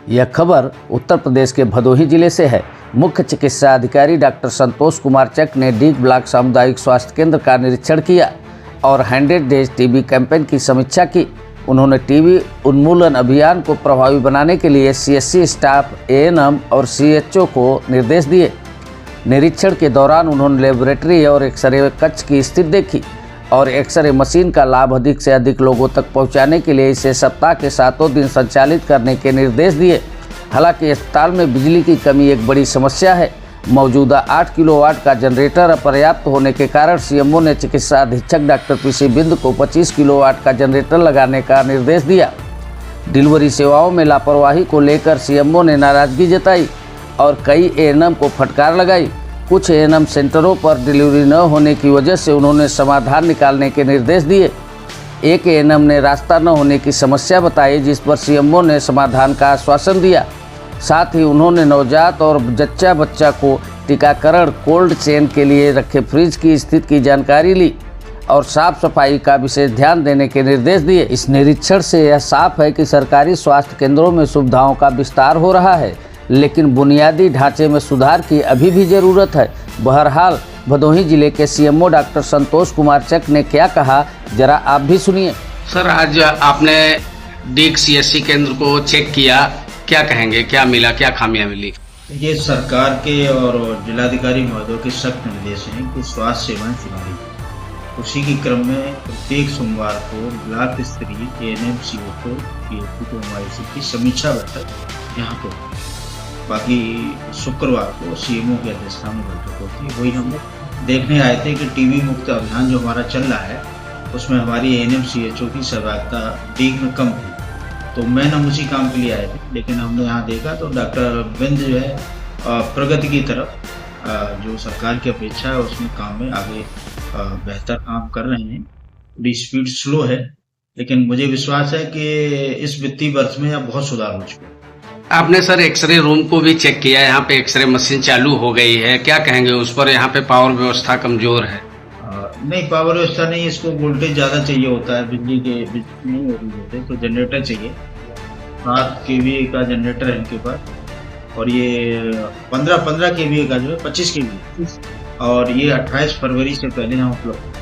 यह खबर उत्तर प्रदेश के भदोही जिले से है। मुख्य चिकित्सा अधिकारी डॉक्टर संतोष कुमार चक ने डीग ब्लॉक सामुदायिक स्वास्थ्य केंद्र का निरीक्षण किया और 100 डेज टीबी कैंपेन की समीक्षा की। उन्होंने टीबी उन्मूलन अभियान को प्रभावी बनाने के लिए सीएचसी स्टाफ, एएनएम और सीएचओ को निर्देश दिए। निरीक्षण के दौरान उन्होंने लेबोरेटरी और एक्सरे कक्ष की स्थिति देखी और एक्सरे मशीन का लाभ अधिक से अधिक लोगों तक पहुंचाने के लिए इसे सप्ताह के 7 दिन संचालित करने के निर्देश दिए। हालांकि अस्पताल में बिजली की कमी एक बड़ी समस्या है। मौजूदा 8 किलोवाट का जनरेटर अपर्याप्त होने के कारण सीएमओ ने चिकित्सा अधीक्षक डॉक्टर पीसी बिंद को 25 किलोवाट का जनरेटर लगाने का निर्देश दिया। डिलीवरी सेवाओं में लापरवाही को लेकर सीएमओ ने नाराजगी जताई और कई एएनएम को फटकार लगाई। कुछ एएनएम सेंटरों पर डिलीवरी न होने की वजह से उन्होंने समाधान निकालने के निर्देश दिए। एक एएनएम ने रास्ता न होने की समस्या बताई, जिस पर सीएमओ ने समाधान का आश्वासन दिया। साथ ही उन्होंने नवजात और जच्चा बच्चा को टीकाकरण कोल्ड चेन के लिए रखे फ्रिज की स्थिति की जानकारी ली और साफ सफाई का विशेष ध्यान देने के निर्देश दिए। इस निरीक्षण से यह साफ है कि सरकारी स्वास्थ्य केंद्रों में सुविधाओं का विस्तार हो रहा है, लेकिन बुनियादी ढांचे में सुधार की अभी भी ज़रूरत है। बहरहाल भदोही जिले के सीएमओ डॉक्टर संतोष कुमार चक ने क्या कहा, जरा आप भी सुनिए। सर, आज आपने डीग सीएचसी केंद्र को चेक किया, क्या कहेंगे, क्या मिला, क्या खामियां मिली? ये सरकार के और जिलाधिकारी महोदय के सख्त निर्देश हैं कि स्वास्थ्य सेवाएं सुधारी। उसी के क्रम में प्रत्येक सोमवार को ब्लॉक स्तरीय एएनएम सीओ की समीक्षा बैठक यहाँ पर, बाकी शुक्रवार को सीएमओ की अध्यक्षता में बैठक होती है। वही हम देखने आए थे कि टीबी मुक्त अभियान जो हमारा चल रहा है उसमें हमारी एएनएम सीएचओ की सहभागिता डीग में कम थी, तो मैं हम उसी काम के लिए आए थे। लेकिन हमने यहाँ देखा तो डॉक्टर बिंद जो है प्रगति की तरफ जो सरकार की अपेक्षा है उसमें काम में आगे बेहतर काम कर रहे हैं। थोड़ी स्पीड स्लो है, लेकिन मुझे विश्वास है कि इस वित्तीय वर्ष में अब बहुत सुधार हो चुका है। आपने सर एक्सरे रूम को भी चेक किया, यहाँ पे एक्सरे मशीन चालू हो गई है, क्या कहेंगे उस पर? यहाँ पे पावर व्यवस्था कमजोर है। नहीं, पावर व्यवस्था नहीं, इसको वोल्टेज ज्यादा चाहिए होता है, बिजली नहीं हो रही होते तो जनरेटर चाहिए। 7 kVA का जनरेटर है इनके पास और ये 15 kVA का जो है 25 kVA और ये 28 फरवरी से पहले यहाँ उपलब्ध